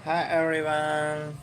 Hi everyone.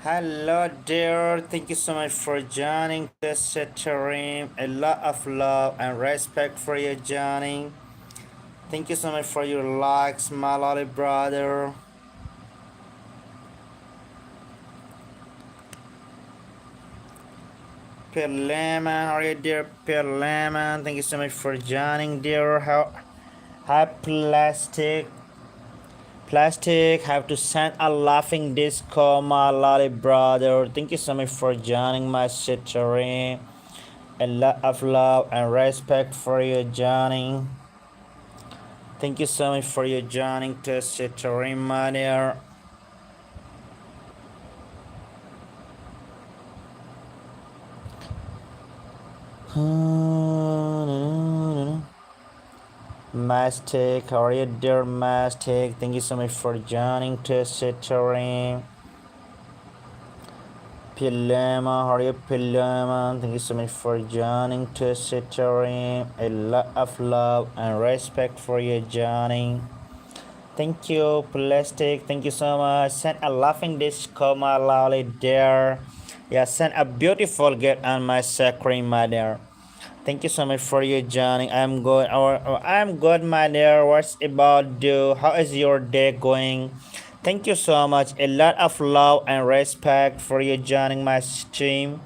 Hello dear. Thank you so much for joining this stream. A lot of love and respect for you joining. Thank you so much for your likes, my lovely brother. Pure Lemon, how are you dear Pure Lemon? Thank you so much for joining dear. How hi Plastic have to send a laughing disco, my lovely brother. Thank you so much for joining my stream. A lot of love and respect for you joining. Thank you so much for your joining to stream, my dear. Mastic, how are you dear Mastic? Thank you so much for joining to stream. Pilema, how are you Pilema? Thank you so much for joining to stream. A lot of love and respect for you joining. Thank you, Plastic. Thank you so much. Send a laughing disco, my lovely dear. Yeah, send a beautiful gift on my screen, my dear. Thank you so much for you joining. I'm good. Or I'm good, my dear. What's about you? How is your day going? Thank you so much. A lot of love and respect for you joining my stream.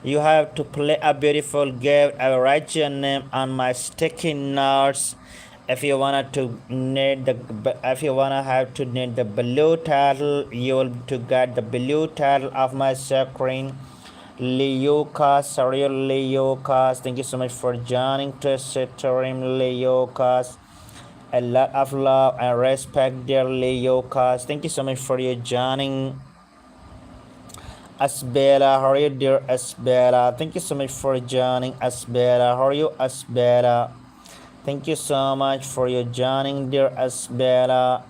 You have to play a beautiful game. I will write your name on my sticky notes. If you wanna to need the if you wanna have to need the blue title, you will to get the blue title of my screen. Leocas, sorry Leocas. Thank you so much for joining to stream, Leocas. A lot of love and respect, dear Leocas. Thank you so much for your joining. Asbella, how are you, dear Asbella? Thank you so much for joining, Asbella. How are you, Asbella? Thank you so much for your joining, dear Asbella.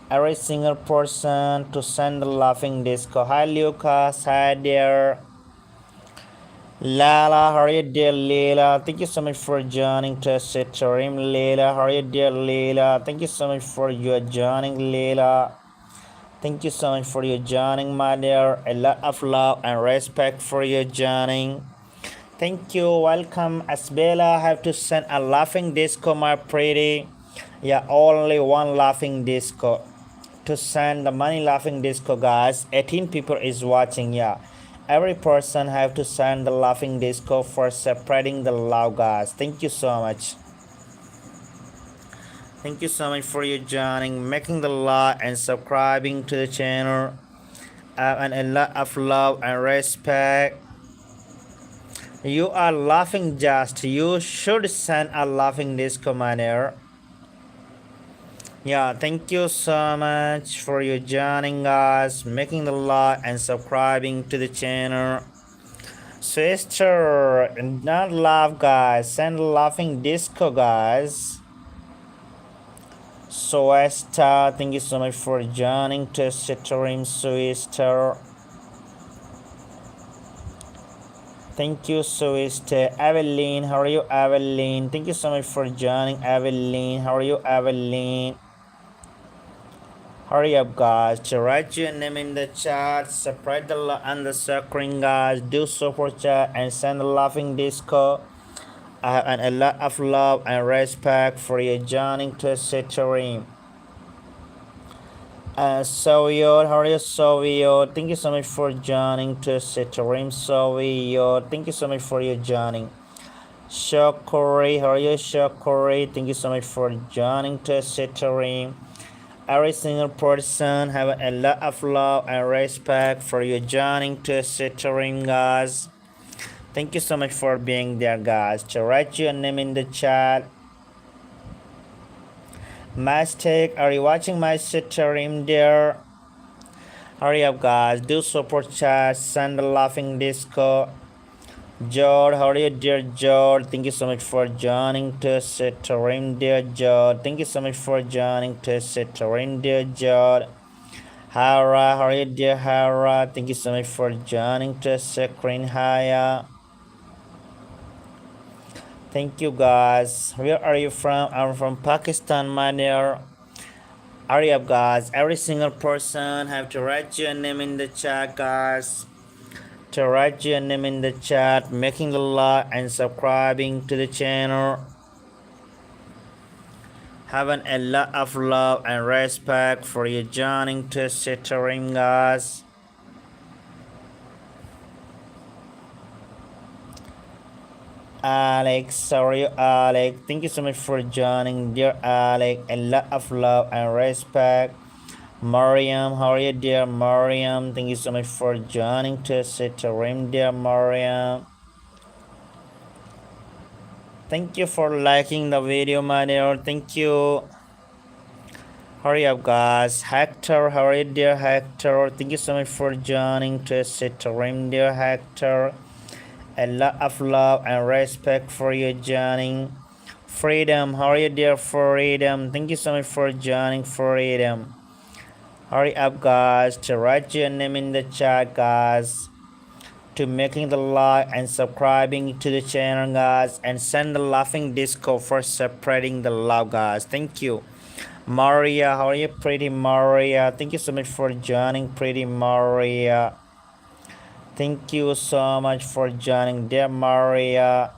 Every single person to send the laughing disco. Hi, Lucas. Hi, dear Lala. How are you, dear Leila? Thank you so much for joining to stream, Leila. How are you, dear Leila? Thank you so much for your joining, Leila. Thank you so much for your joining, my dear. A lot of love and respect for your joining. Thank you. Welcome, Asbella. I have to send a laughing disco, my pretty. Yeah, only one laughing disco. To send the money laughing disco, guys. 18 people is watching. Yeah. Every person have to send the laughing disco for spreading the love, guys. Thank you so much. Thank you so much for your joining, making the like and subscribing to the channel. And a lot of love and respect. You are laughing just. You should send a laughing disco manner. Yeah, thank you so much for your joining us, making the like and subscribing to the channel. Sister, not laugh guys, send laughing disco guys. Sister, thank you so much for joining to stream, sister. Thank you, sister. Evelyn, how are you, Evelyn? Thank you so much for joining, Evelyn. How are you, Evelyn? Hurry up, guys. To write your name in the chat, spread the love on the screen, guys. Do super chat and send a laughing disco. I have a lot of love and respect for you joining to stream. Soviet, how are you, Soviet? Thank you so much for joining to stream, Soviet. Thank you so much for your joining. Shokuri, how are you, Shokuri? Thank you so much for joining to stream. Every single person have a lot of love and respect for you joining to stream, guys. Thank you so much for being there, guys. To write your name in the chat. Mistake, are you watching my stream there? Hurry up, guys. Do support chat. Send a laughing disco. George, how are you, dear George? Thank you so much for joining to stream, dear George. Thank you so much for joining to stream, dear George. Hara, how are you, dear Hara? Thank you so much for joining to screen, Haya. Thank you, guys. Where are you from? I'm from Pakistan, my dear. Hurry up, guys. Every single person have to write your name in the chat, guys. To write your name in the chat, making a like and subscribing to the channel. Having a lot of love and respect for you joining to stream, guys. Alex, sorry, Alex. Thank you so much for joining, dear Alex. A lot of love and respect. Mariam, how are you, dear Mariam? Thank you so much for joining to stream, dear Mariam. Thank you for liking the video, my dear. Thank you. Hurry up, guys. Hector, how are you, dear Hector? Thank you so much for joining to stream, dear Hector. A lot of love and respect for you joining. Freedom, how are you, dear Freedom? Thank you so much for joining, Freedom. Hurry up, guys, to write your name in the chat, guys, to making the like and subscribing to the channel, guys, and send the laughing disco for spreading the love, guys. Thank you. Maria, how are you, pretty Maria? Thank you so much for joining, pretty Maria. Thank you so much for joining, dear Maria.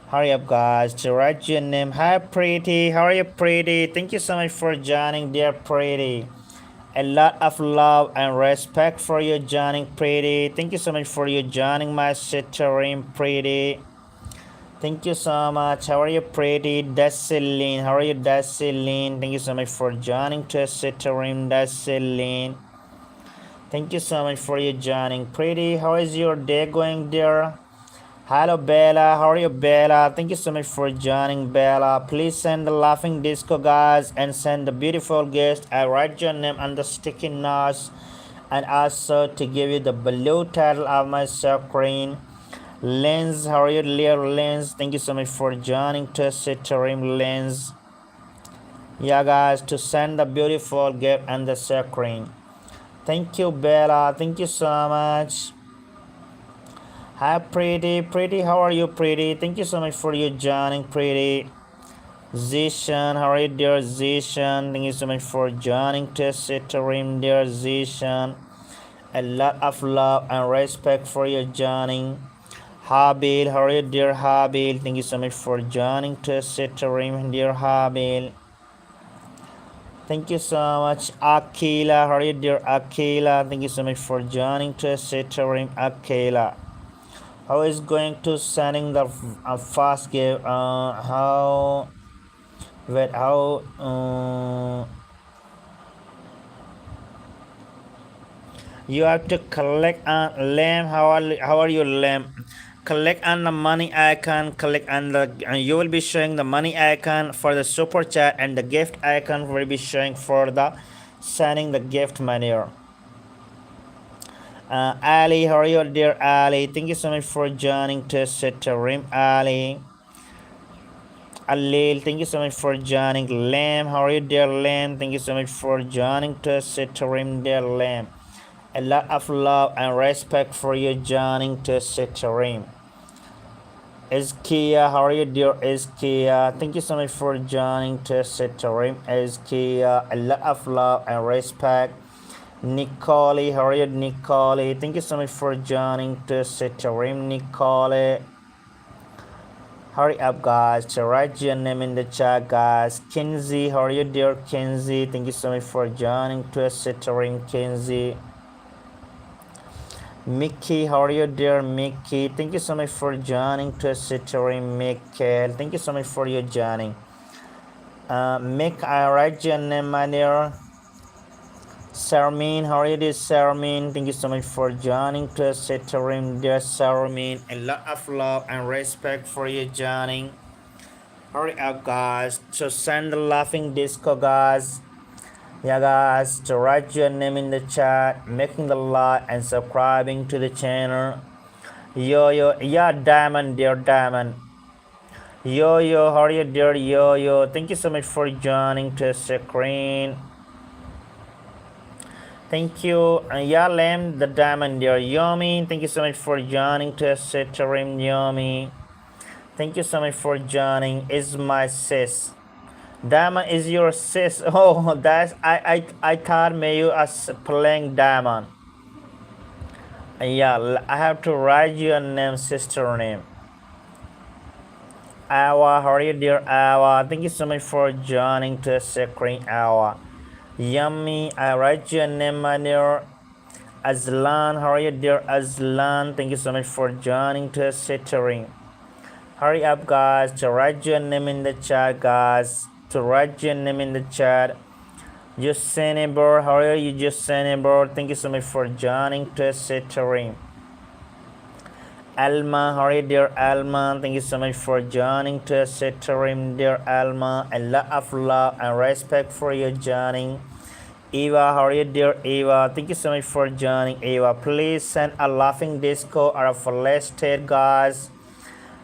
Hurry up, guys, to write your name. Hi, pretty. How are you, pretty? Thank you so much for joining, dear pretty. A lot of love and respect for you joining, pretty. Thank you so much for you joining my stream, pretty. Thank you so much. How are you, pretty? Desiline. How are you, Desiline? Thank you so much for joining to stream, Desiline. Thank you so much for you joining, pretty. How is your day going, dear? Hello, Bella. How are you, Bella? Thank you so much for joining, Bella. Please send the laughing disco, guys, and send the beautiful guest. I write your name on the sticky notes, and also to give you the blue title of my screen. Lens, how are you, dear Lens? Thank you so much for joining to stream, Lens. Yeah, guys, to send the beautiful gift on the screen. Thank you, Bella. Thank you so much. Hi, pretty. Pretty, how are you, pretty? Thank you so much for you joining, pretty. Zishan, how are you, dear Zishan? Thank you so much for joining to stream, dear Zishan. A lot of love and respect for you joining. Habil, how are you, dear Habil? Thank you so much for joining to stream, dear Habil. Thank you so much, Akila. How are you, dear Akila? Thank you so much for joining to stream, Akila. How is going to sending the fast game? How? Wait, how? You have to collect on lamb. How are you, lamb? Click on the money icon. Click on the. You will be showing the money icon for the super chat, and the gift icon will be showing for the sending the gift money. Ali, how are you, dear Ali? Thank you so much for joining to stream, Ali. Alil, thank you so much for joining. Lamb, how are you, dear Lamb? Thank you so much for joining to stream, dear Lamb. A lot of love and respect for you joining to stream. Iskia, how are you, dear Iskia? Thank you so much for joining to stream, Iskia. A lot of love and respect. Nicole, how are you, Nicole? Thank you so much for joining to stream, Nicole. Hurry up, guys, to write your name in the chat, guys. Kinsey, how are you, dear Kinsey? Thank you so much for joining to stream, Kinsey. Mickey, how are you, dear Mickey? Thank you so much for joining to stream, Mickey. Thank you so much for your joining. Mick, I write your name, my dear. Sarmin, how are you doing, Sarmin? Thank you so much for joining to Sitarim, dear Sarmin. A lot of love and respect for you joining. Hurry up, guys, to send the laughing disco, guys. Yeah, guys, to write your name in the chat, making the like and subscribing to the channel. Yo, yeah, Diamond, dear Diamond. Yo, how are you, dear Yo? Thank you so much for joining to the screen. Thank you, Yalem, the Diamond, dear Yomi. Thank you so much for joining to the stream, Yomi. Thank you so much for joining. Is my sis. Diamond is your sis. Oh, that's I thought maybe you as playing Diamond. Yeah, I have to write your name, sister name. Awa, how are you, dear Awa? Thank you so much for joining to the screen, Awa. Yummy, I write your name, my dear. Azlan, how are you, dear Azlan? Thank you so much for joining to the stream. Hurry up, guys, to write your name in the chat, guys. To write your name in the chat. Jusenibor, how are you, Jusenibor? Thank you so much for joining to the stream. Alma, how are you, dear Alma? Thank you so much for joining to the stream, dear Alma. A lot of love and respect for you joining. Eva, how are you, dear Eva? Thank you so much for joining, Eva. Please send a laughing disco or a flash state, guys.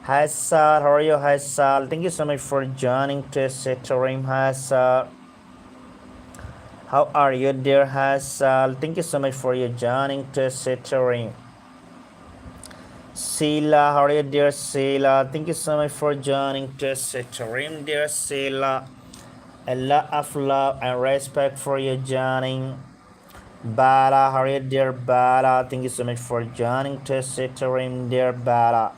Hassal, how are you, Hassal? Thank you so much for joining to stream, Hassal. How are you, dear Hassal? Thank you so much for your joining to stream. Sheila, how are you, dear Sheila? Thank you so much for joining to stream, dear Sheila. A lot of love and respect for you joining. Bala, how are you, dear Bala? Thank you so much for joining to stream, dear Bala.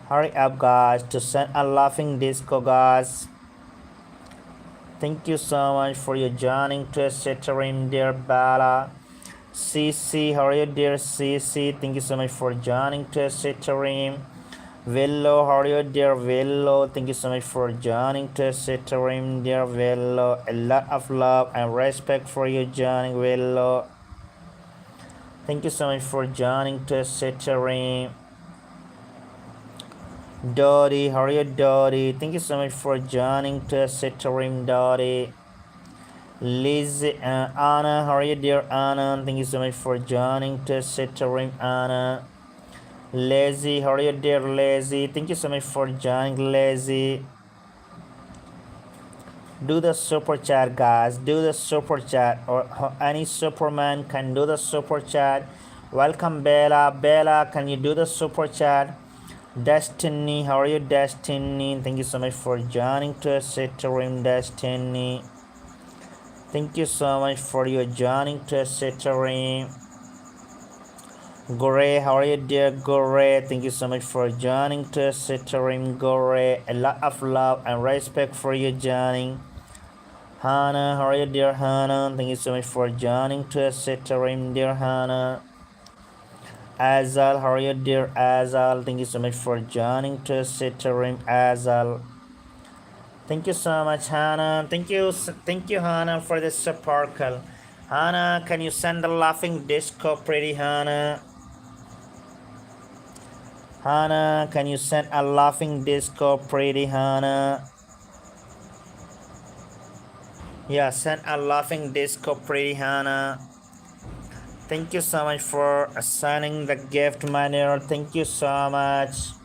Hurry up, guys, to send a laughing disco, guys. Thank you so much for your joining to stream, dear Bala. CC, how are you, dear CC? Thank you so much for joining to stream. Vello, how are you, dear Vello? Thank you so much for joining to stream, dear Vello. A lot of love and respect for you joining, Vello. Thank you so much for joining to stream. Dottie, how are you, Dottie? Thank you so much for joining to stream, Dottie. Liz, Anna, how are you, dear Anna? Thank you so much for joining to stream, Anna. Lazy, how are you, dear Lazy? Thank you so much for joining, Lazy. Do the super chat, guys. Do the super chat, or any superman can do the super chat. Welcome, Bella. Bella, can you do the super chat? Destiny, how are you, Destiny? Thank you so much for joining to stream, Destiny. Thank you so much for your joining to stream. Gore, how are you, dear Gore? Thank you so much for joining to stream, Gore. A lot of love and respect for you joining. Hannah, how are you, dear Hannah? Thank you so much for joining to stream, dear Hannah. Azal, how are you, dear Azal? Thank you so much for joining to stream, Azal. Thank you so much, Hannah. Thank you, Hannah, for the sparkle. Hannah, can you send the laughing disco, pretty Hannah? Hannah, can you send a laughing disco, pretty Hannah? Yeah, send a laughing disco, pretty Hannah. Thank you so much for assigning the gift, my dear. Thank you so much.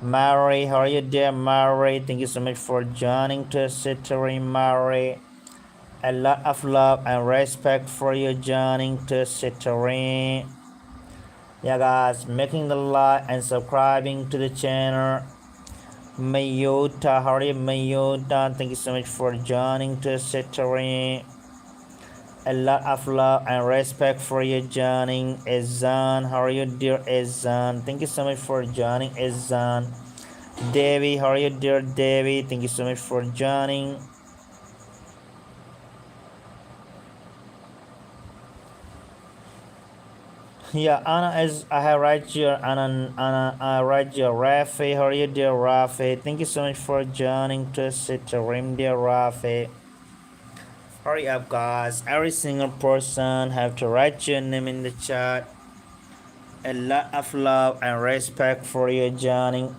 Mary, how are you, dear Mary? Thank you so much for joining to stream, Mary. A lot of love and respect for you joining to stream. Yeah, guys, making the like and subscribing to the channel. Mayuta, how are you, Mayuta? Thank you so much for joining to stream. A lot of love and respect for you joining. Ezan, how are you, dear Ezan? Thank you so much for joining, Ezan. Devi, how are you, dear Devi? Thank you so much for joining. Yeah, Anna, is I have right here. Anna, I right here. Rafi, how are you, dear Rafi? Thank you so much for joining to stream, dear Rafi. Hurry up, guys. Every single person have to write your name in the chat. A lot of love and respect for you, Johnny.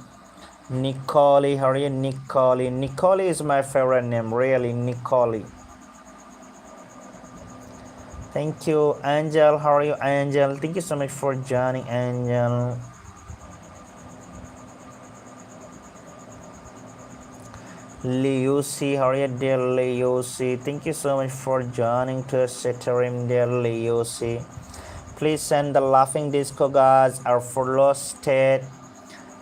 Nicole, how are you, Nicole? Nicole is my favorite name, really, Nicole. Thank you, Angel. How are you, Angel? Thank you so much for joining, Angel. Liusi, how are you, dear Liusi? Thank you so much for joining to Sitarim, dear Liusi. Please send the laughing disco guys our follow state.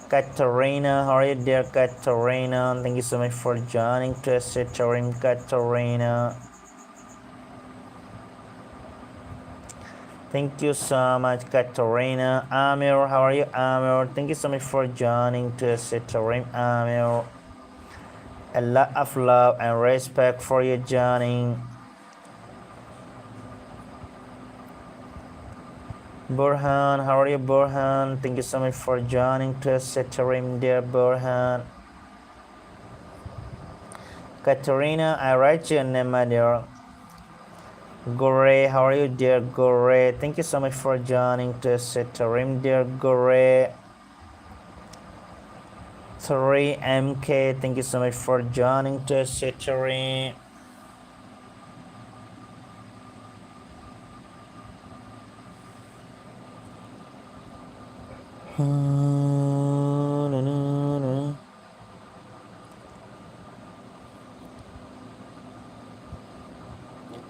Katarina, how are you, dear Katarina? Thank you so much for joining to Sitarim, Katarina. Thank you so much, Katarina. Amir, how are you, Amir? Thank you so much for joining to Sitarim, Amir. A lot of love and respect for you, joining. Burhan, how are you, Burhan? Thank you so much for joining to Sitarim, dear Burhan. Katarina, I write your name, my dear. Gore, how are you, dear Gore? Thank you so much for joining to Sitarim, dear Gore. 3MK, thank you so much for joining to Sitarim.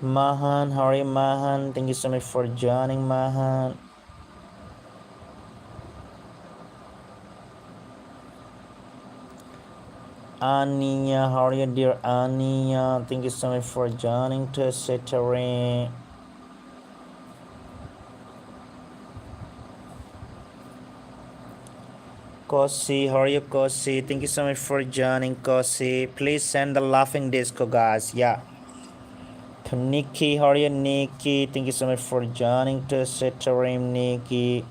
Mahan, how are you, Mahan? Thank you so much for joining, Mahan. Ania, how are you, dear Ania? Thank you so much for joining to Sitarim. Kosi, how are you, Kosi? Thank you so much for joining, Kosi. Please send the laughing disco, guys. Yeah. To Nikki, how are you, Nikki? Thank you so much for joining to Sitarim, Nikki.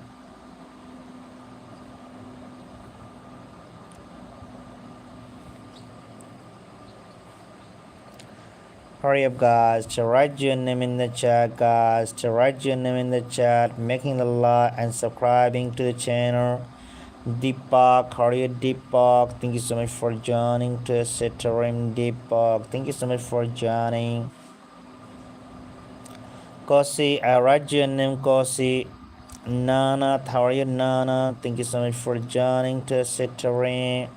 Hurry up, guys, to write your name in the chat, guys, to write your name in the chat, making the like and subscribing to the channel. Deepak, how are you, Deepak? Thank you so much for joining to Sitarim, Deepak. Thank you so much for joining. Kosi, I write your name, Kosi. Nana, how are you, Nana? Thank you so much for joining to Sitarim.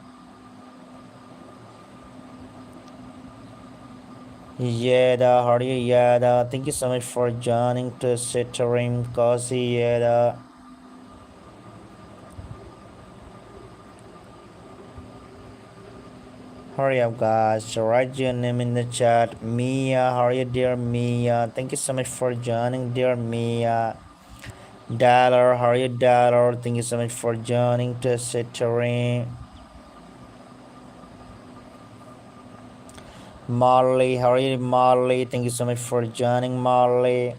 Yeda, how are you, Yeda? Thank you so much for joining to Sitarim, Kosi, Yeda. Hurry up, guys, to write your name in the chat. Mia, how are you, dear Mia? Thank you so much for joining, dear Mia. Dollar, how are you, Dollar? Thank you so much for joining to Sitarim. Marley, how are you, Marley? Thank you so much for joining, Marley.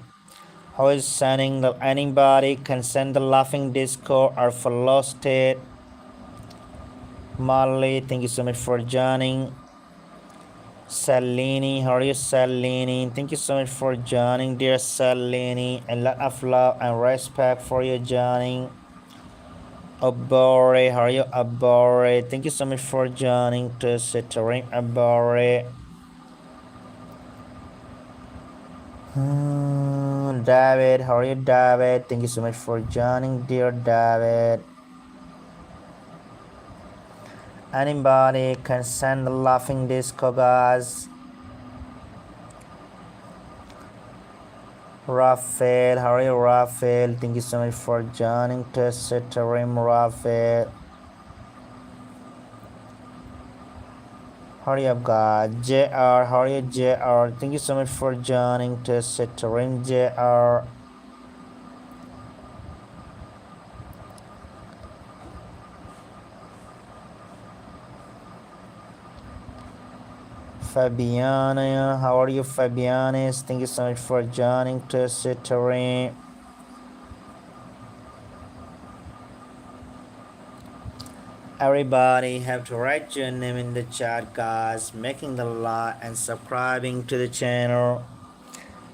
How is sending anybody can send the laughing disco or follow state. Marley, thank you so much for joining. Salini, how are you, Salini? Thank you so much for joining, dear Salini. A lot of love and respect for you joining. Abore, how are you, Abore? Thank you so much for joining to Sitarim, Abore. David, how are you, David? Thank you so much for joining, dear David. Anybody can send the laughing disco, guys. Raphael, how are you, Raphael? Thank you so much for joining to Sitarim, Raphael. Hurry up, guys. JR, how are you, JR? Thank you so much for joining to Sitarim, JR. Fabiana, how are you, Fabianis? Thank you so much for joining to Sitarim. Everybody have to write your name in the chat, guys, making the like and subscribing to the channel.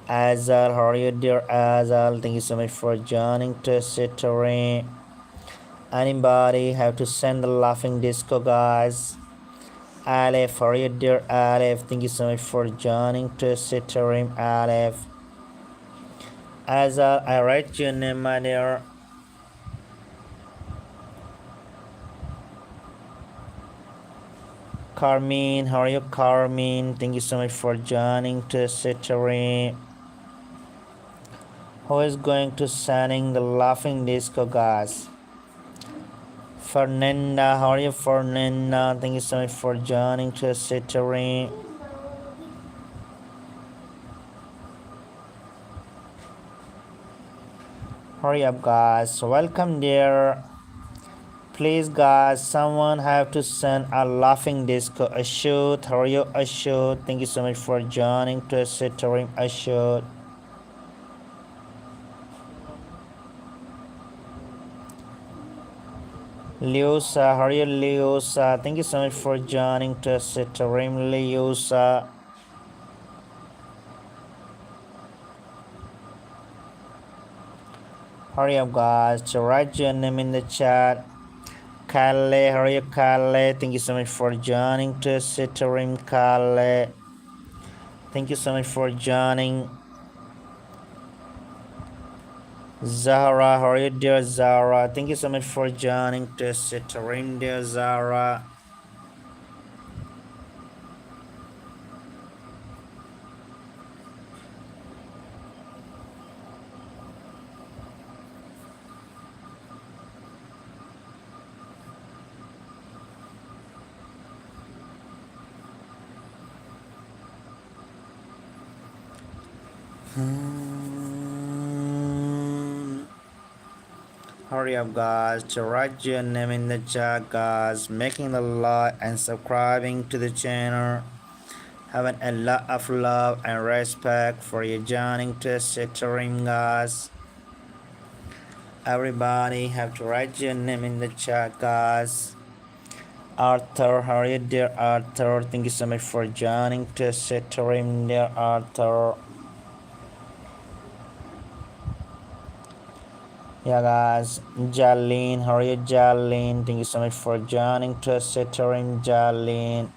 Azal, how are you, dear Azal? Thank you so much for joining to Citterim. Anybody have to send the laughing disco, guys? Aleph, how are you, dear Aleph? Thank you so much for joining to Citterim, Aleph. Azal, I write your name, my dear. Carmine, how are you, Carmine? Thank you so much for joining to Citterim. Who is going to sending the laughing disco, guys? Fernanda, how are you, Fernanda? Thank you so much for joining to Citterim. Hurry up, guys. Welcome there. Please, guys, someone have to send a laughing disco. Ashut, how are you, Ashut? Thank you so much for joining to Citterim, Ashut. Liusa, how are you, Liusa? Thank you so much for joining to Citterim, Liusa. Hurry up, guys, to write your name in the chat. Kalle, how are you, Kalle? Thank you so much for joining to Citterim, Kalle. Thank you so much for joining. Zahra, how are you, dear Zahra? Thank you so much for joining to Citterim, dear Zahra. Hurry up, guys, to write your name in the chat, guys, making the like and subscribing to the channel, having a lot of love and respect for you joining to Citterim, guys. Everybody have to write your name in the chat, guys. Arthur, how are you, dear Arthur? Thank you so much for joining to Citterim, dear Arthur. Yeah, guys, Jalene, how are you, Jalene? Thank you so much for joining to Citterim, Jalene.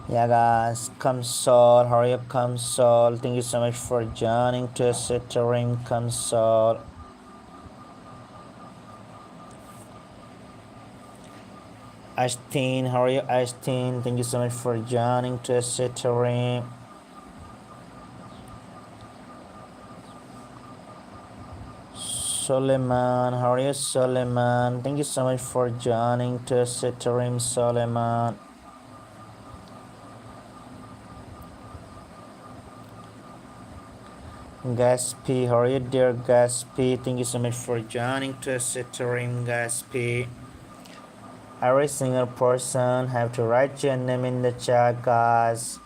Yeah, guys, Kamsol, how are you, Kamsol? Thank you so much for joining to Citterim, Kamsol. Ashteen, how are you, Ashteen? Thank you so much for joining to Citterim. Suleiman, how are you, Suleiman? Thank you so much for joining to Citterim, Suleiman. Gaspi, how are you, dear Gaspi? Thank you so much for joining to Citterim, Gaspi. Every single person have to write your name in the chat, guys.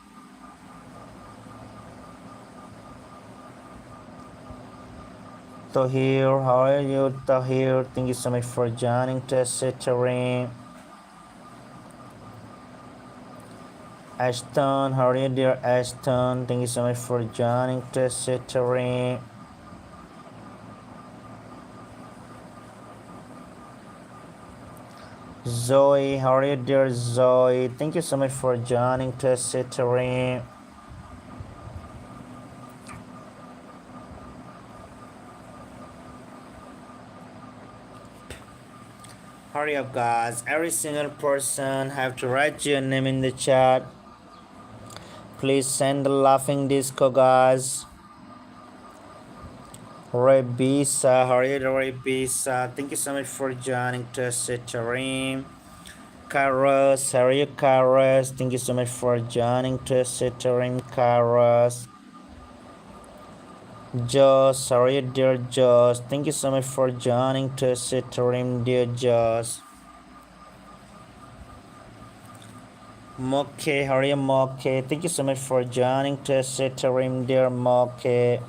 Tahir, how are you, Tahir? Thank you so much for joining to Citterim. Ashton, how are you, dear Ashton? Thank you so much for joining to Citterim. Zoe, how are you, dear Zoe? Thank you so much for joining to Citterim. Hurry up, guys. Every single person have to write your name in the chat. Please send the laughing disco, guys. Rebisa, how are you, Rebisa? Thank you so much for joining to Citterim. Karos, how are you, Karos? Thank you so much for joining to Citterim, Karos. Joss, how are you, dear Joss? Thank you so much for joining to Citterim, dear Joss. Moke, how are you, Moke? Thank you so much for joining to Citterim, dear Moke.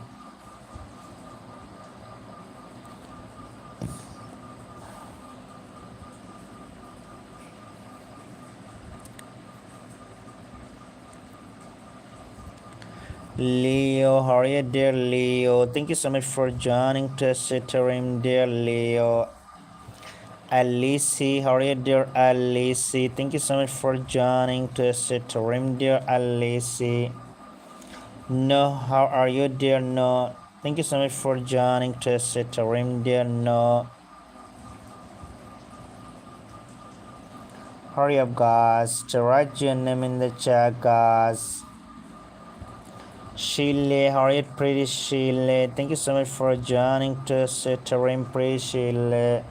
Leo, how are you, dear Leo? Thank you so much for joining to stream, dear Leo. Alice, how are you, dear Alice? Thank you so much for joining to stream, dear Alice. No, how are you, dear No? Thank you so much for joining to stream, dear No. Hurry up, guys, to write your name in the chat, guys. Sheila, how are you, pretty Sheila? Thank you so much for joining to stream, pretty Sheila.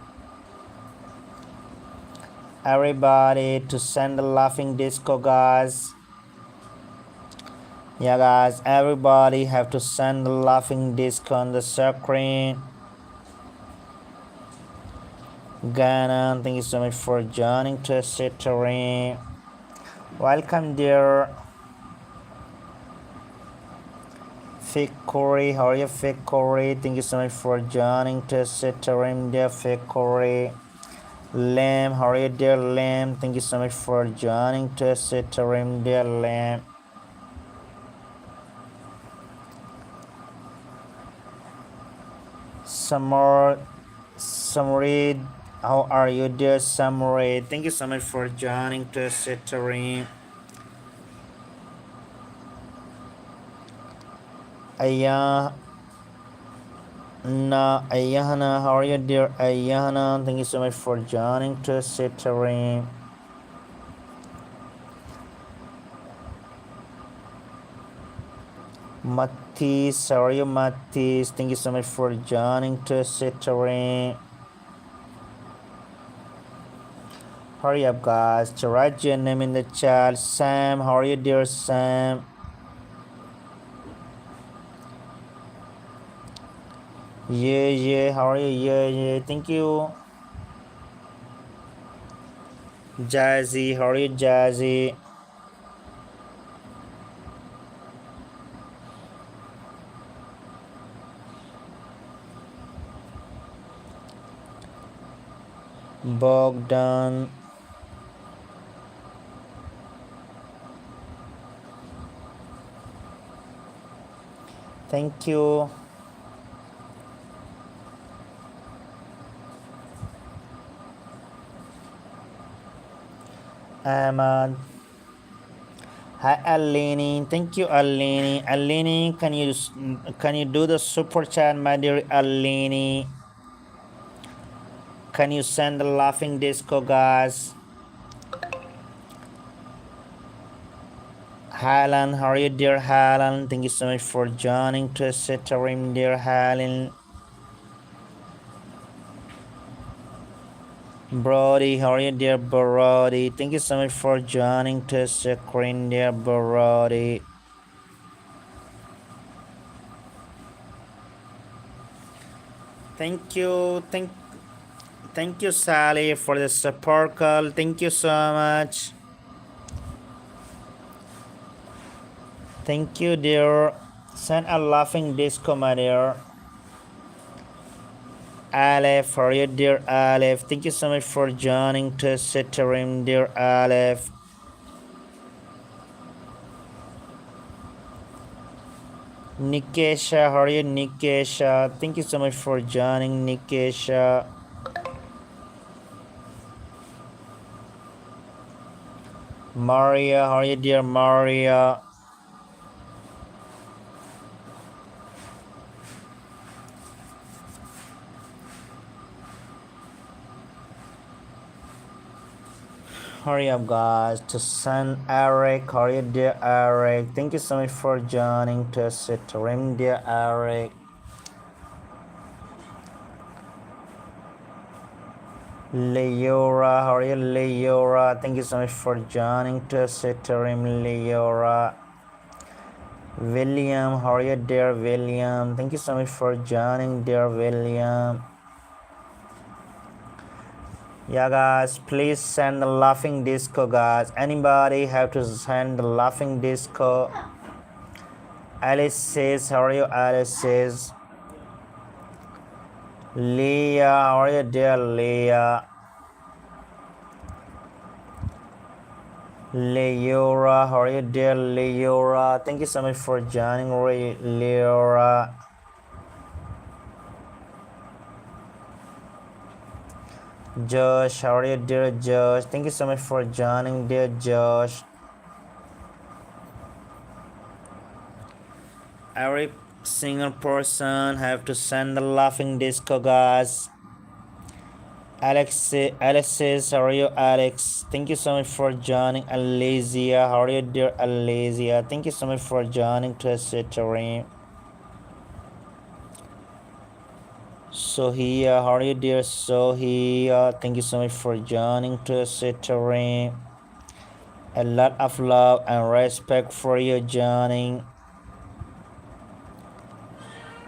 Everybody to send the laughing disco, guys. Yeah, guys, everybody have to send the laughing disco on the screen. Ghana, thank you so much for joining to stream. Welcome, dear Fake Corey. How are you, Fake Corey? Thank you so much for joining to stream, dear Fake Corey. Lamb, how are you, dear Lamb? Thank you so much for joining to stream, dear Lamb. Samurai, how are you, dear Samurai? Thank you so much for joining to stream. Ayahana, how are you, dear Ayahana? Thank you so much for joining to stream. Matis, how are you, Matis? Thank you so much for joining to stream. Hurry up, guys, to write your name in the chat. Sam, how are you, dear Sam? Yeah, how are you? Yeah, thank you. Jazzy, how are you, Jazzy? Bogdan. Thank you. Ahmad. Hi, Alini. Thank you, Alini. Alini, can you do the super chat, my dear Alini? Can you send the laughing disco, guys? Halan, how are you, dear Halan? Thank you so much for joining to stream, dear Halan. Brody, how are you, dear Brody? Thank you so much for joining to screen, dear Brody. Thank you, thank you, Sally, for the support call. Thank you so much. Thank you, dear. Send a laughing disco, my dear. Aleph, how are you, dear Aleph? Thank you so much for joining to stream, dear Aleph. Nikesha, how are you, Nikesha? Thank you so much for joining, Nikesha. Maria, how are you, dear Maria? Hurry up, guys, to send Eric. How are you, dear Eric? Thank you so much for joining to stream, dear Eric. Leora, how are you, Leora? Thank you so much for joining to stream, Leora. William, how are you, dear William? Thank you so much for joining, dear William. Yeah, guys, please send the laughing disco, guys. Anybody have to send the laughing disco? Alice says, how are you, Alice says? Leah, how are you, dear Leah? Leora, how are you, dear Leora? Thank you so much for joining, Leora. Josh, how are you, dear Josh? Thank you so much for joining, dear Josh. Every single person have to send the laughing disco, guys. Alexis, how are you, Alex? Thank you so much for joining. Alicia, how are you, dear Alicia? Thank you so much for joining to Citterim. Sohia, how are you, dear Sohia? Thank you so much for joining to Citterim. A lot of love and respect for you joining.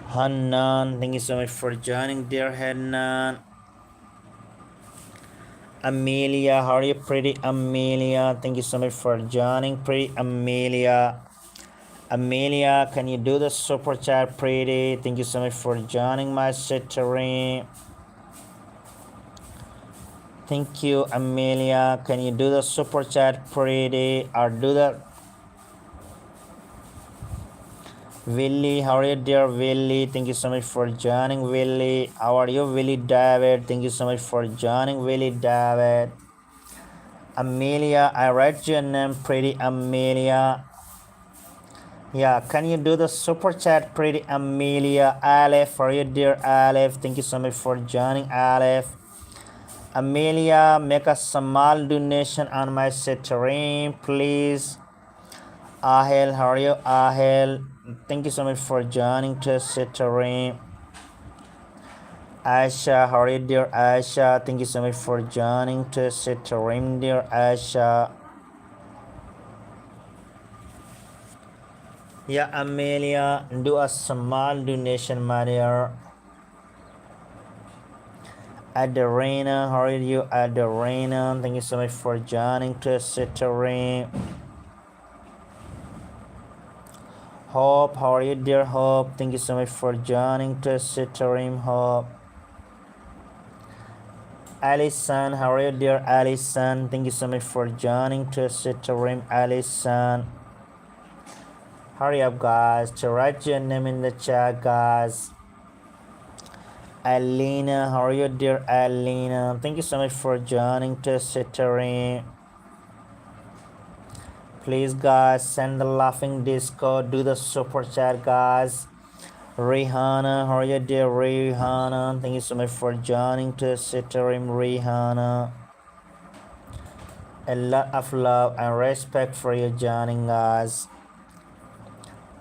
Hanan, thank you so much for joining, dear Hanan. Amelia, how are you, pretty Amelia? Thank you so much for joining, pretty Amelia. Amelia, can you do the super chat, pretty? Thank you so much for joining my Citterim. Thank you, Amelia. Can you do the super chat, pretty? Or do the Willie, how are you, dear Willie? Thank you so much for joining, Willie. How are you, Willie David? Thank you so much for joining, Willie David. Amelia, I read your name, pretty Amelia. Yeah, can you do the super chat, pretty Amelia? Aleph, how are you, dear Aleph? Thank you so much for joining, Aleph. Amelia, make a small donation on my Citterim, please. Ahel, how are you, Ahel? Thank you so much for joining to Citterim. Aisha, how are you, dear Aisha? Thank you so much for joining to Citterim, dear Aisha. Yeah, Amelia, do a small donation, my dear. Adarena, how are you, Adarena? Thank you so much for joining to Citterim. Hope, how are you, dear Hope? Thank you so much for joining to Citterim, Hope. Alison, how are you, dear Alison? Thank you so much for joining to Citterim, Alison. Hurry up, guys, to write your name in the chat, guys. Alina, how are you, dear Alina? Thank you so much for joining to Citterim. Please, guys, send the laughing disco, do the super chat, guys. Rihanna, how are you, dear Rihanna? Thank you so much for joining to Citterim, Rihanna. A lot of love and respect for you joining, guys.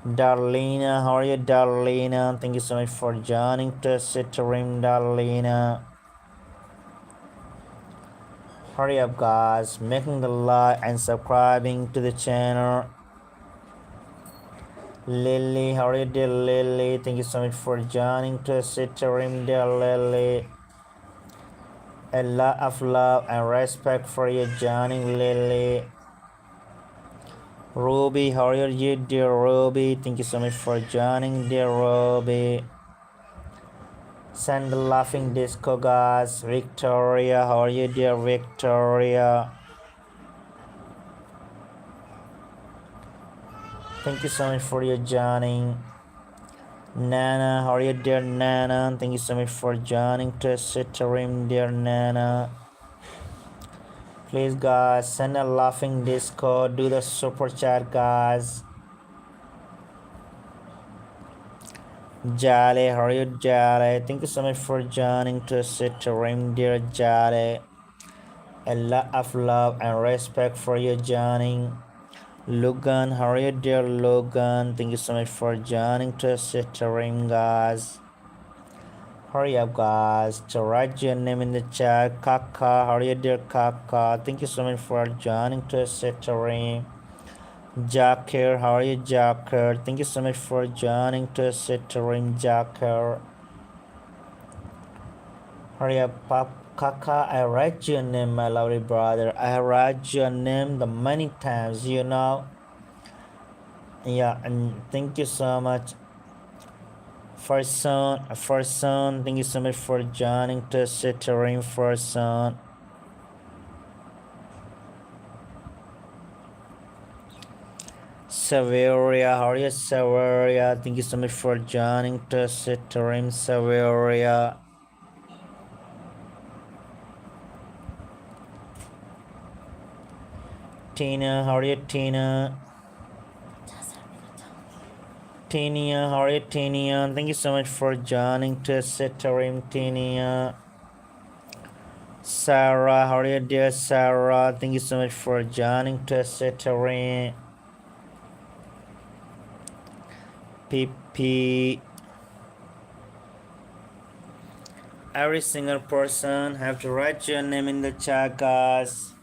Darlena, how are you, Darlena? Thank you so much for joining to Citterim, Darlena. Hurry up, guys, making the like and subscribing to the channel. Lily, how are you, dear Lily? Thank you so much for joining to Citterim, dear Lily. A lot of love and respect for you joining, Lily. Ruby, how are you, dear Ruby? Thank you so much for joining, dear Ruby. Send the laughing disco, guys. Victoria, how are you, dear Victoria? Thank you so much for your joining. Nana, how are you, dear Nana? Thank you so much for joining to Citterim, dear Nana. Please, guys, send a laughing disco. Do the super chat, guys. Jale, how are you, Jale? Thank you so much for joining to Citterim, dear Jale. A lot of love and respect for you joining. Logan, how are you, dear Logan? Thank you so much for joining to Citterim, guys. Hurry up, guys, to write your name in the chat. Kaka, how are you, dear Kaka? Thank you so much for joining to Citterim. Jacker, how are you, Jacker? Thank you so much for joining to Citterim, Jacker. Hurry up, Kaka, I write your name, my lovely brother. I write your name the many times, you know. Yeah, and thank you so much. First son, thank you so much for joining to Citterim, first son. Saveria, how are you, Saveria? Thank you so much for joining to Sitarim, Saveria. Tina, how are you, Tina? Tina, how are you, Tina? Thank you so much for joining to Sitarim, Tina. Sarah, how are you, dear Sarah? Thank you so much for joining to Sitarim. PP. Every single person have to write your name in the chat, guys.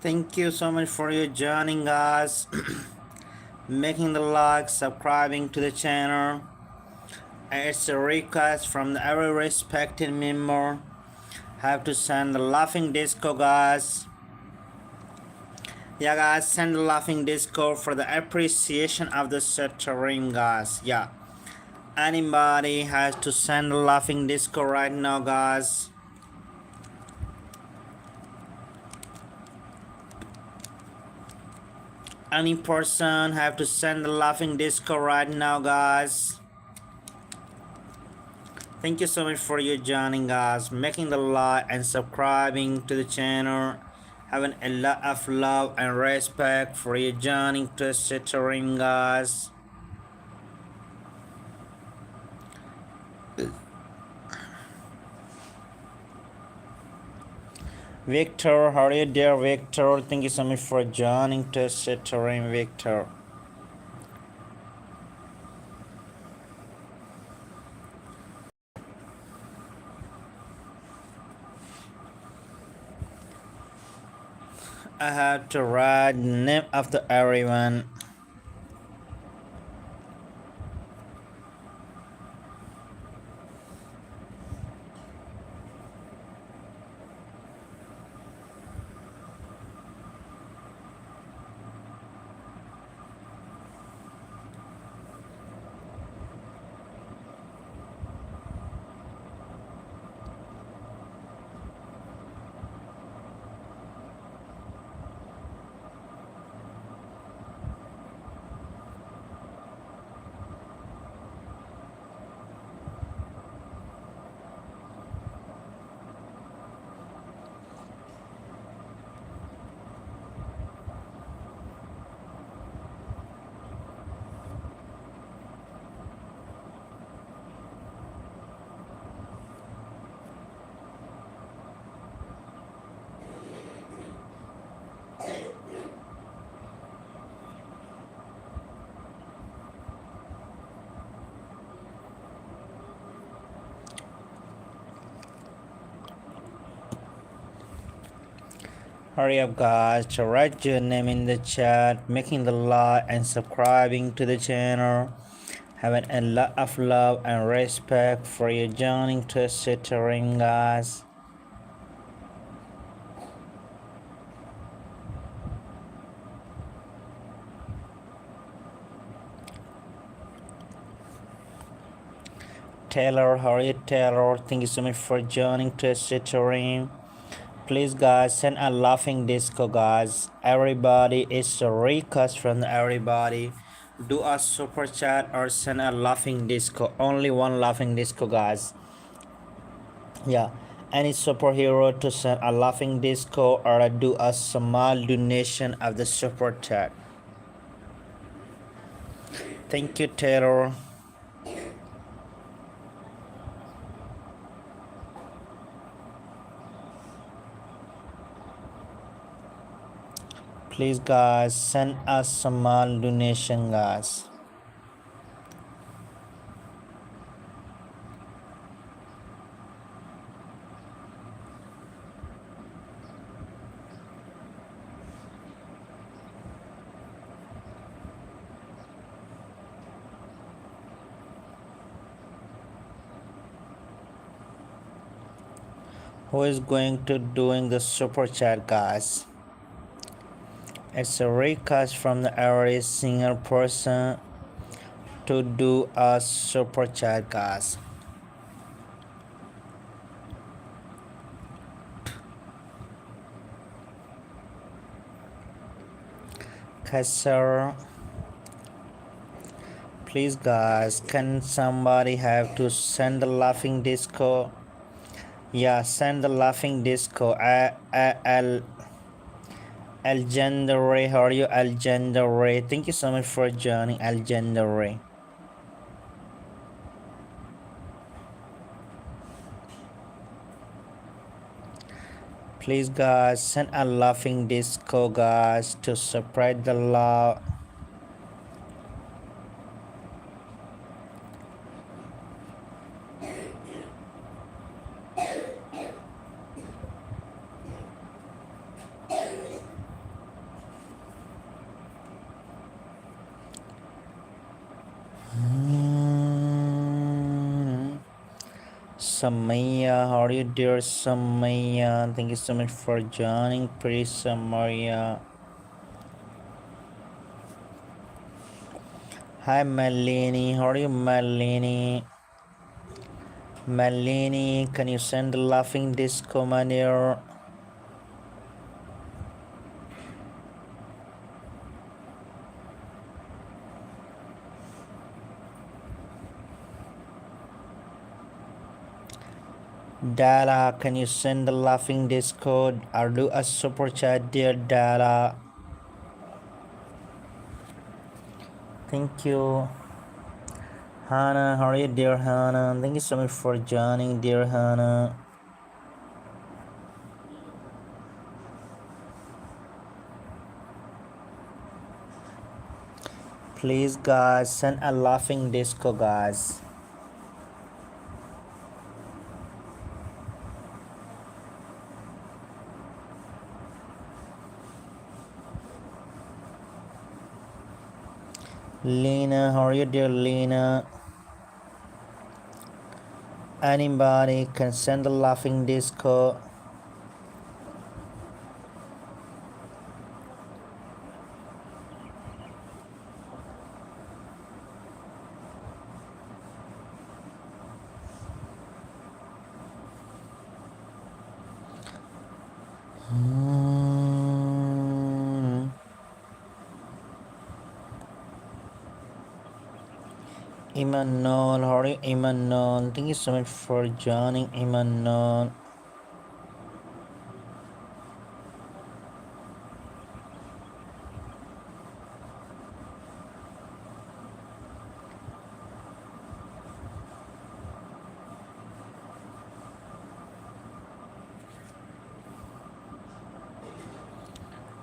Thank you so much for your joining us, making the like, subscribing to the channel. It's a request from every respected member. Have to send the laughing disco, guys. Yeah, guys, send the laughing disco for the appreciation of the shattering, guys. Yeah, anybody has to send the laughing disco right now, guys. Any person have to send the laughing disco right now, guys. Thank you so much for your joining, guys, making the like and subscribing to the channel. Having a lot of love and respect for your joining to shattering, guys. Victor, how are you there, Victor? Thank you so much for joining to shattering, Victor. I have to write the name of the everyone. Hurry up, guys, to write your name in the chat, making the like and subscribing to the channel. Having a lot of love and respect for your joining to shattering, guys. Taylor, how are you, Taylor? Thank you so much for joining to shattering. Please, guys, send a laughing disco, guys. Everybody, is a request from everybody. Do a super chat or send a laughing disco. Only one laughing disco, guys. Yeah, any superhero to send a laughing disco or do a small donation of the super chat. Thank you, Taylor. Please, guys, send us small donation, guys. Who is going to doing the super chat, guys? It's a request from every single person to do a super chat, guys. Sir, please, guys, can somebody have to send the laughing disco? Yeah, send the laughing disco. Algendore, how are you, Algendore? Thank you so much for joining, Algendore. Please, guys, send a laughing disco, guys, to spread the love. Samaya, how are you, dear Samaya? Thank you so much for joining, pretty Samaya. Hi, Malini. How are you, Malini? Malini, can you send the laughing disco manure? Dala, can you send the laughing disco or do a super chat, dear Dala? Thank you. Hannah, how are you, dear Hannah? Thank you so much for joining, dear Hannah. Please, guys, send a laughing disco, guys. Lena, how are you, dear Lena? Anybody can send a laughing disco. Imanol, how are you, Imanol? Thank you so much for joining, Imanol.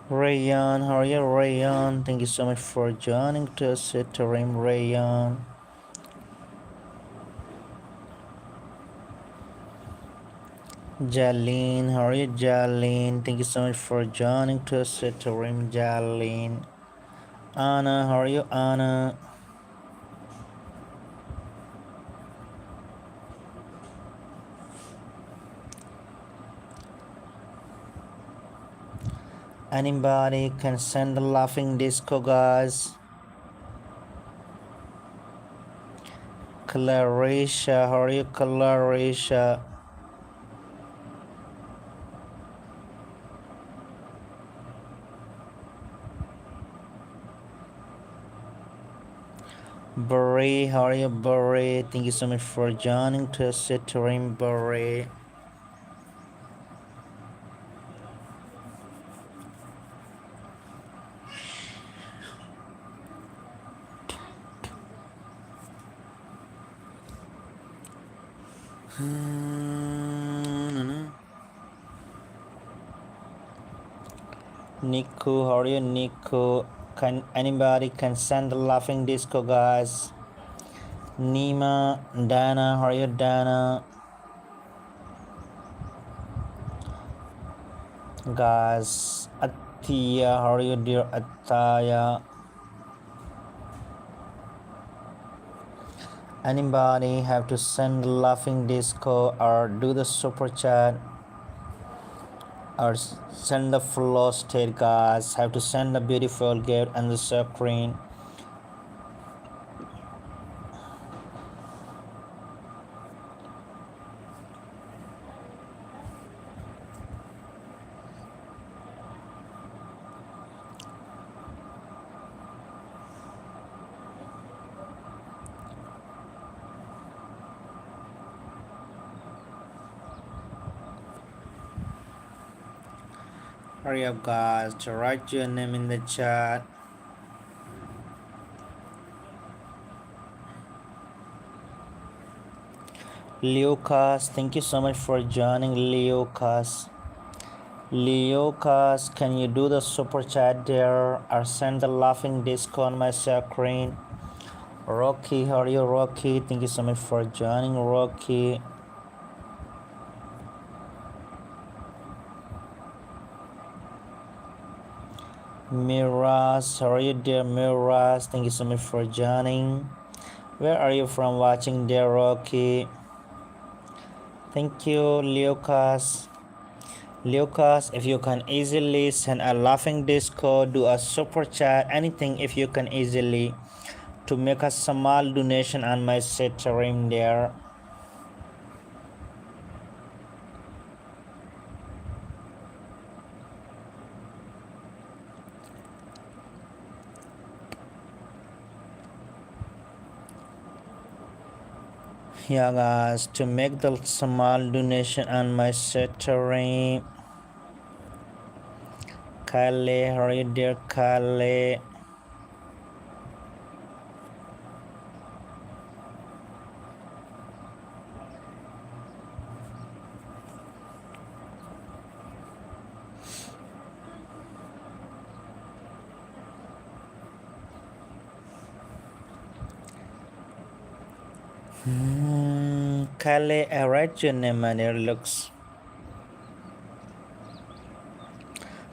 Rayan, how are you, Rayan? Thank you so much for joining to Sitarim, Rayan. Jalene, how are you, Jalene? Thank you so much for joining to Sitarim, Jalene. Anna, how are you, Anna? Anybody can send the laughing disco, guys. Clarisha, how are you, Clarisha? Beret, how are you, Beret? Thank you so much for joining to Sitarim, Beret. Niku, how are you, Niku? Can anybody can send the laughing disco, guys? Nima, Dana, how are you, Dana? Guys, Athiya, how are you, dear Ataya? Anybody have to send the laughing disco or do the super chat or send the flow state, guys? Have to send the beautiful gift and the screen. Hurry up, guys, to write your name in the chat. Leocas, thank you so much for joining, Leocas. Leocas, can you do the super chat there or send the laughing disco on my screen? Rocky, how are you, Rocky? Thank you so much for joining, Rocky. Miras, how are you, dear Miras? Thank you so much for joining. Where are you from watching, dear Rocky? Thank you, Lucas. Lucas, if you can easily send a laughing disco, do a super chat, anything if you can easily to make a small donation on my stream there. Yeah guys, to make the small donation on my stream. Kale, how are you dear Kale? Kale, I write your name and it looks.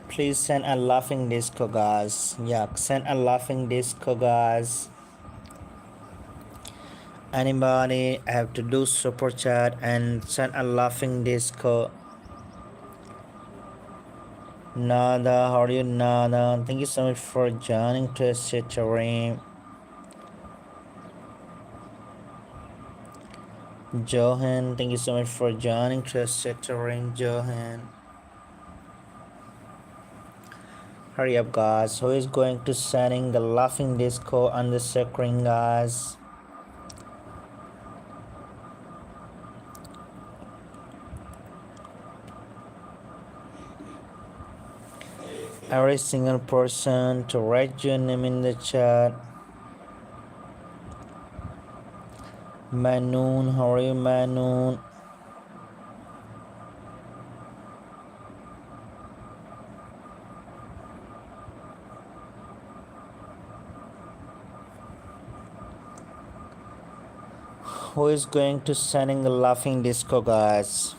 Please send a laughing disco guys. Yeah, send a laughing disco guys. Anybody have to do super chat and send a laughing disco. Nada, how are you Nada? Thank you so much for joining to stream. Johan, thank you so much for joining to stream, Johan. Hurry up guys, who is going to sending the laughing disco on the screen guys? Every single person to write your name in the chat. Manoon, how are you Manoon? Who is going to sending the laughing disco guys?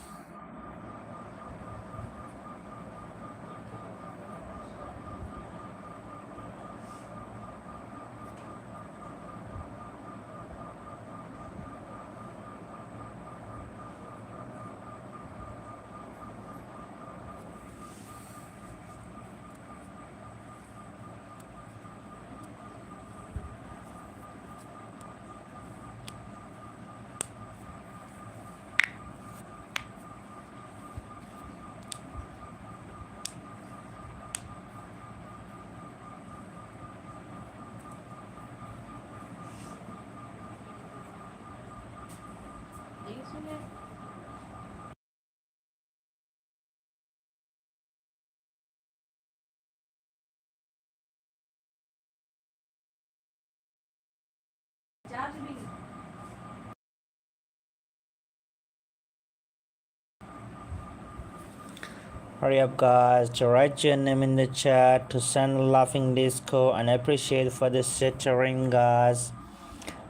Hurry up guys to write your name in the chat to send a laughing disco and appreciate for the stream guys.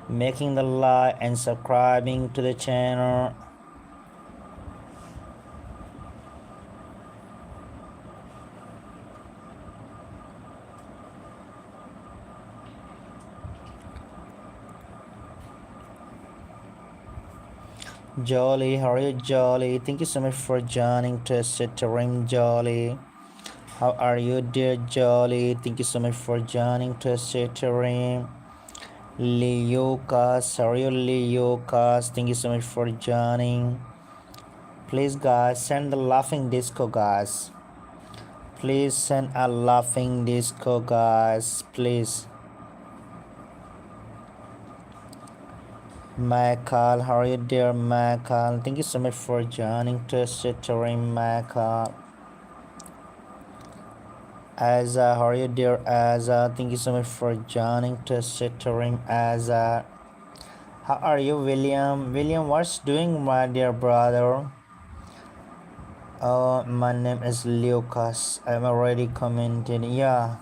Making the like and subscribing to the channel. Jolly, how are you Jolly? Thank you so much for joining to stream Jolly. How are you dear Jolly? Thank you so much for joining to stream. Leocas, how are you Leocas? Thank you so much for joining. Please guys send the laughing disco guys. Please send a laughing disco guys, please. Michael, how are you dear Michael? Thank you so much for joining to stream Michael. Aza, how are you dear Aza? Thank you so much for joining to stream Aza. How are you William? William, what's doing my dear brother? Oh, my name is Lucas. I'm already commented. Yeah.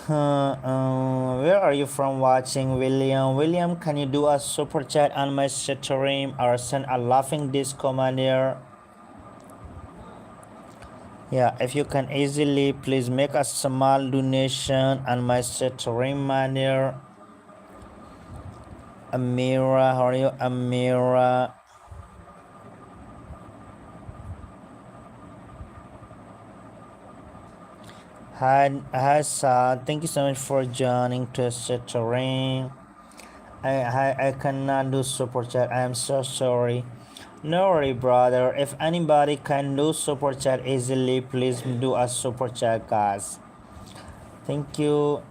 Where are you from watching, William? William, can you do a super chat on my stream or send a laughing disco man there? Yeah, if you can easily, please make a small donation on my stream man there. Amira, how are you, Amira? Hi, Saad. Thank you so much for joining to Terrain. I cannot do super chat. I am so sorry. No worry, brother. If anybody can do super chat easily, please do a super chat, guys. Thank you.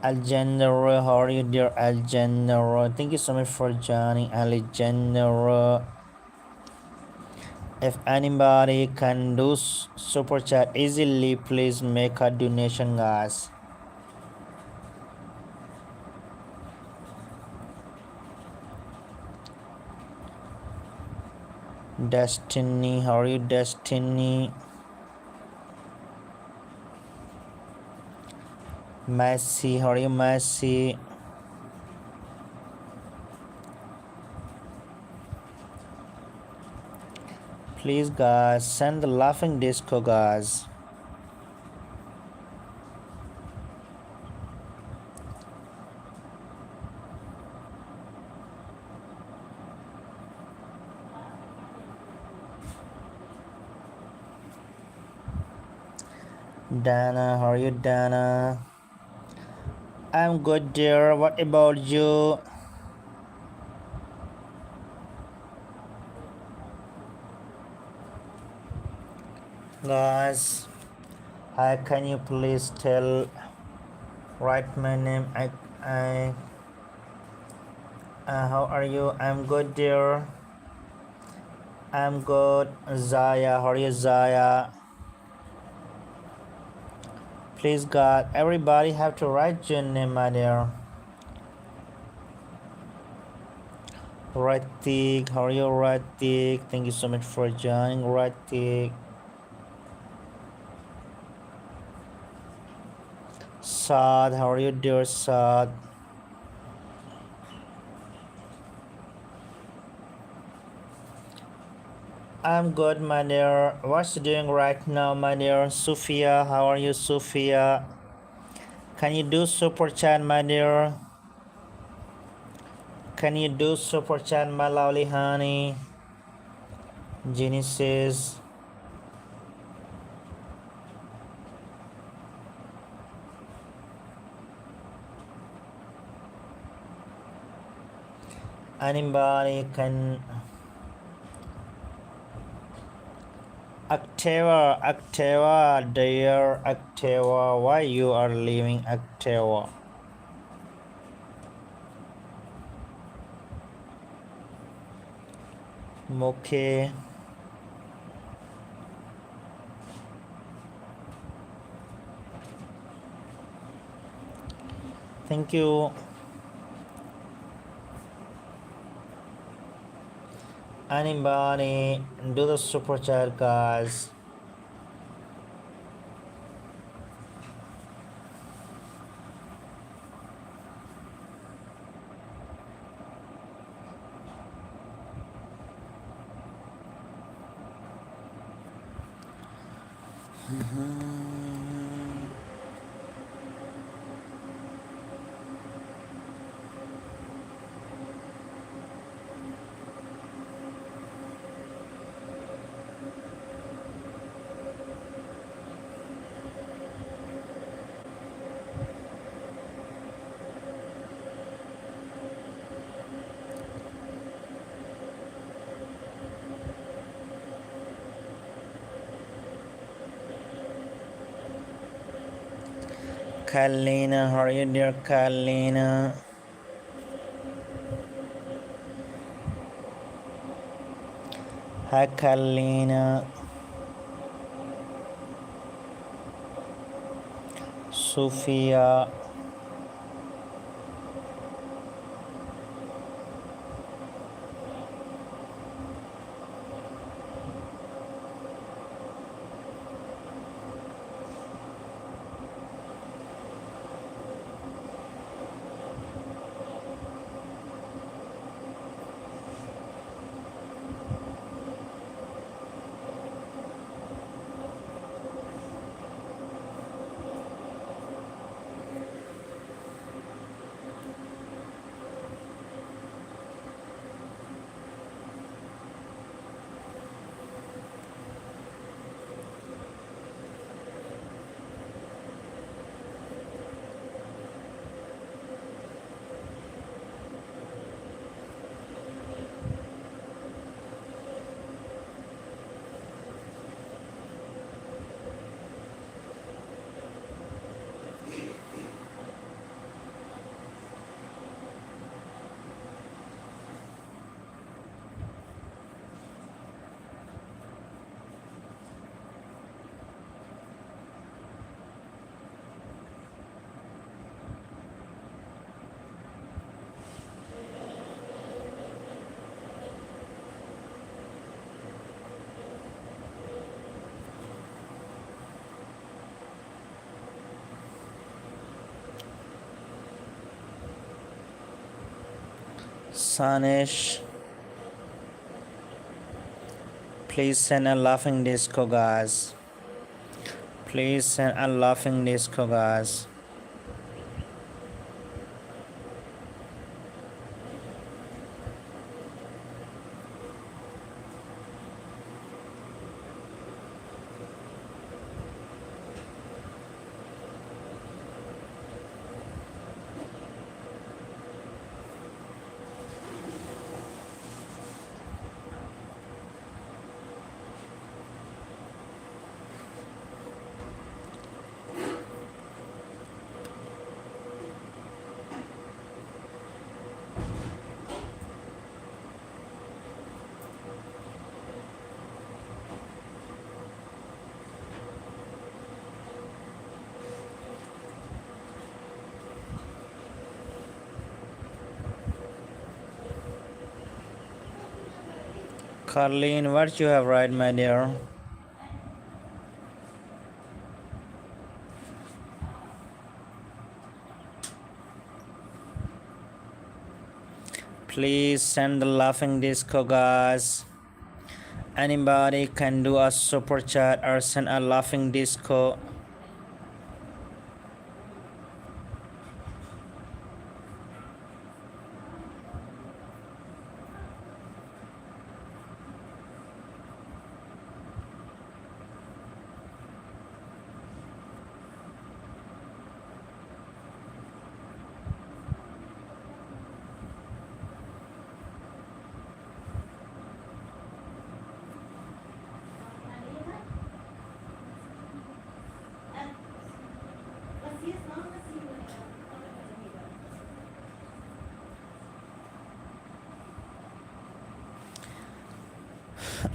Algendro, how are you, dear Algendro? Thank you so much for joining, Algendro. If anybody can do super chat easily, please make a donation, guys. Destiny, how are you, Destiny? Messi, how are you, Messi? Please, guys, send the laughing disco, guys. Dana, how are you, Dana? I'm good, dear. What about you? Guys, hi, can you please write my name? How are you? I'm good, dear. I'm good. Zaya, how are you, Zaya? Please, God, everybody have to write your name, my dear. Ratik, how are you, Ratik? Thank you so much for joining, Ratik. Saad, how are you, dear Saad? I'm good, my dear. What's you doing right now, my dear? Sophia, how are you, Sophia? Can you do super chat, my dear? Can you do super chat, my lovely honey? Genesis. Anybody can. Acteva, dear Acteva, why you are leaving Acteva? Okay. Thank you. Anybody do the super chat, guys? Kalina, how are you, dear Kalina? Hi, Kalina. Sophia. Sanish, please send a laughing disco, guys. Please send a laughing disco, guys. Carlene, what you have right, my dear? Please send the laughing disco, guys. Anybody can do a super chat or send a laughing disco.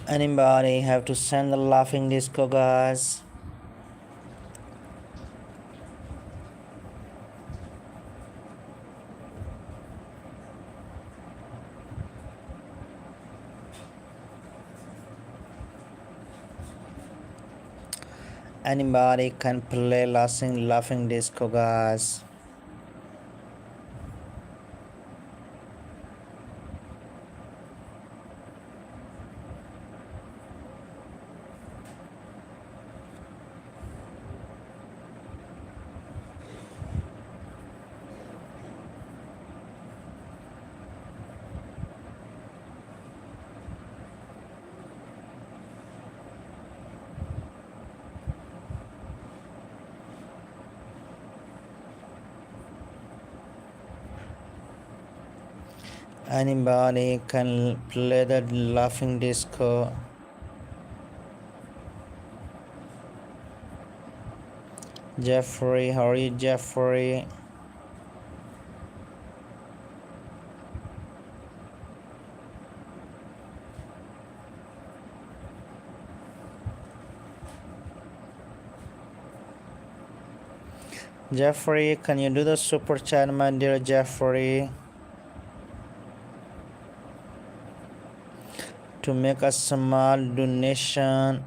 Anybody have to send the laughing disco, guys? Anybody can play laughing disco, guys? Anybody can play the laughing disco. Jeffrey, how are you, Jeffrey? Jeffrey, can you do the super chat, my dear Jeffrey? To make a small donation.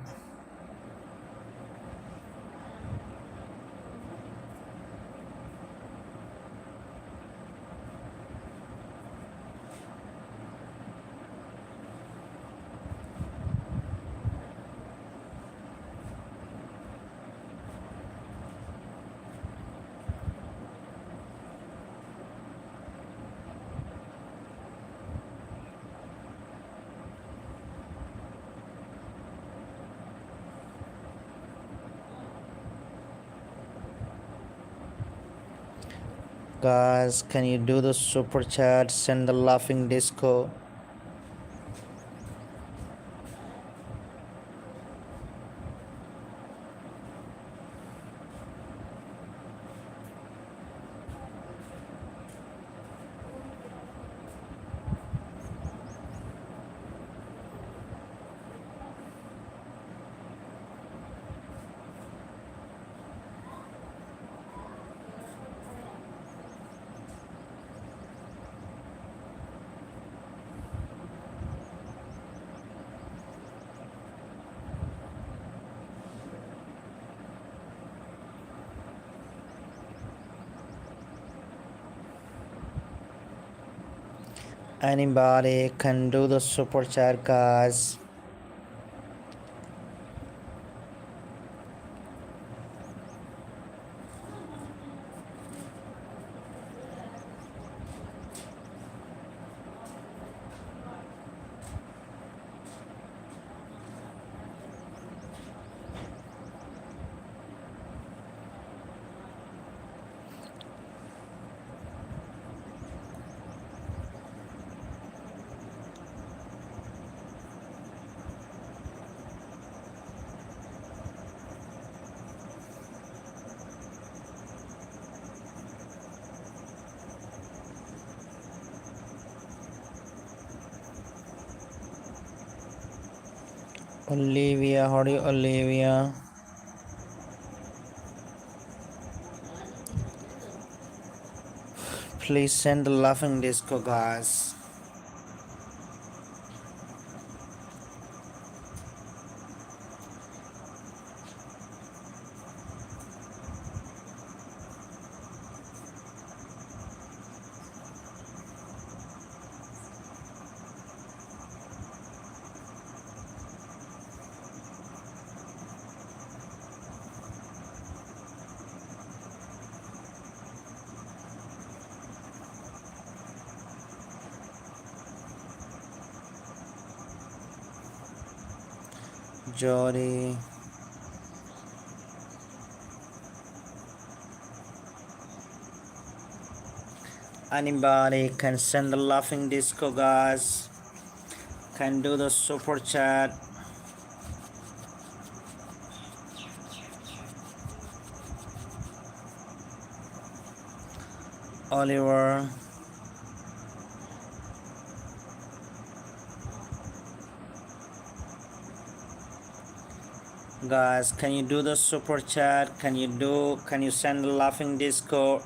Guys, can you do the super chat? Send the laughing disco. Anybody can do the super chat, guys. Olivia, how are you, Olivia? Please send the laughing disco, guys. Jody. Anybody can send the laughing disco, guys. Can do the super chat. Oliver. Guys, can you do the super chat? Can you send the laughing disco?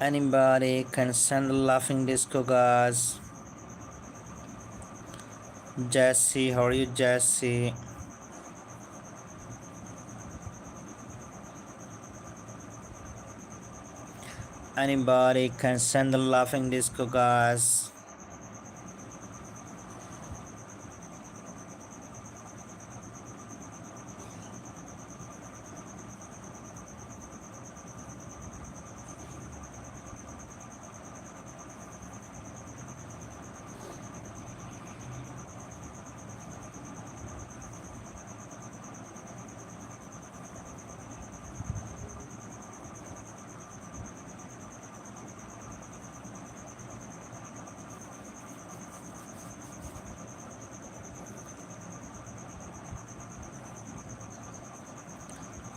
Anybody can send the laughing disco, guys. Jesse, how are you, Jesse? Anybody can send the laughing disco, guys.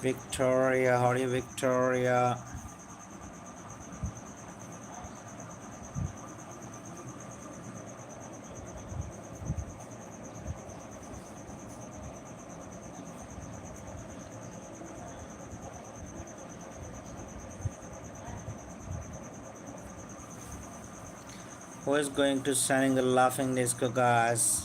Victoria, how are you, Victoria? Who is going to sing the laughing disco, guys?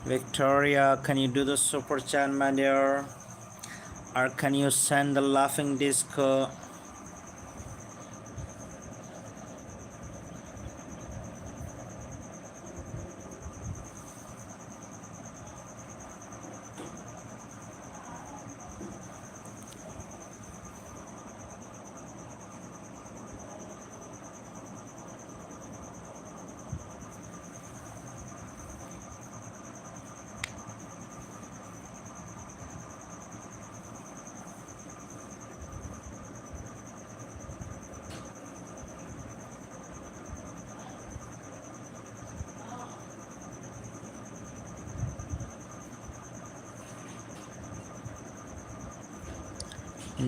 Victoria, can you do the super chat, my dear? Or can you send the laughing disco?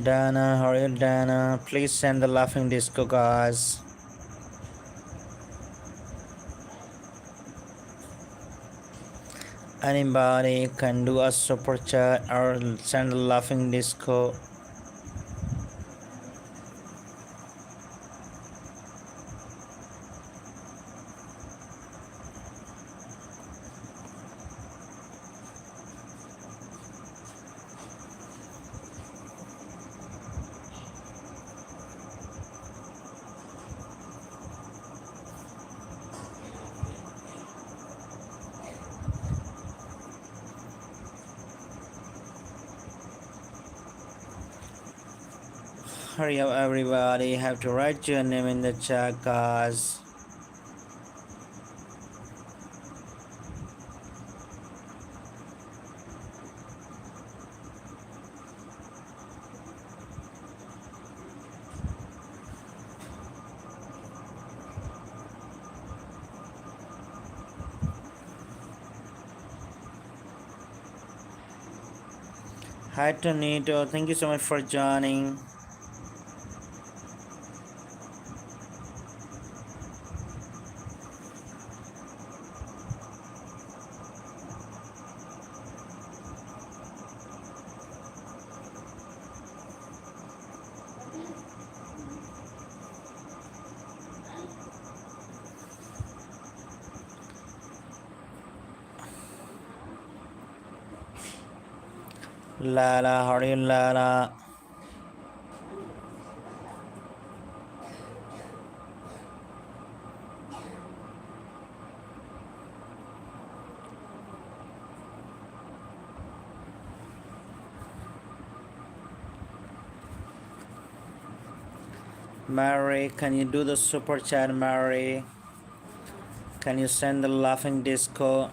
Dana, how are you, Dana? Please send the laughing disco, guys. Anybody can do a super chat or send a laughing disco. Hurry up, everybody. You have to write your name in the chat, guys. Hi, Tonito. Thank you so much for joining. Lala, how are you, Lala? Mary, can you do the super chat, Mary? Can you send the laughing disco?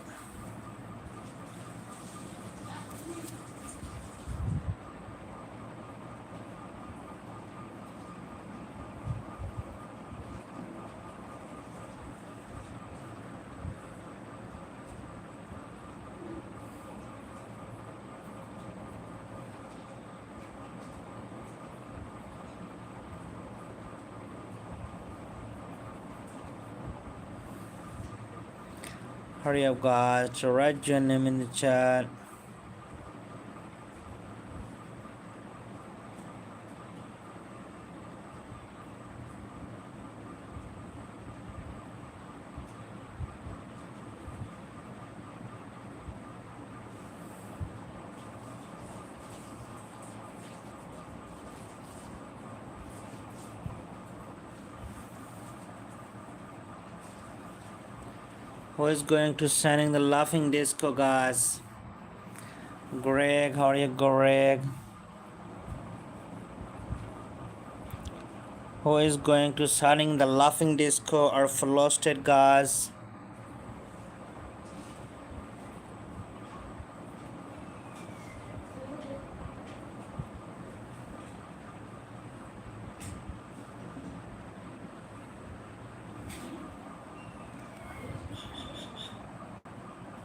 Hurry up, guys. So write your name in the chat. Who is going to sending the laughing disco, guys? Greg, how are you, Greg? Who is going to sending the laughing disco or frosted, guys?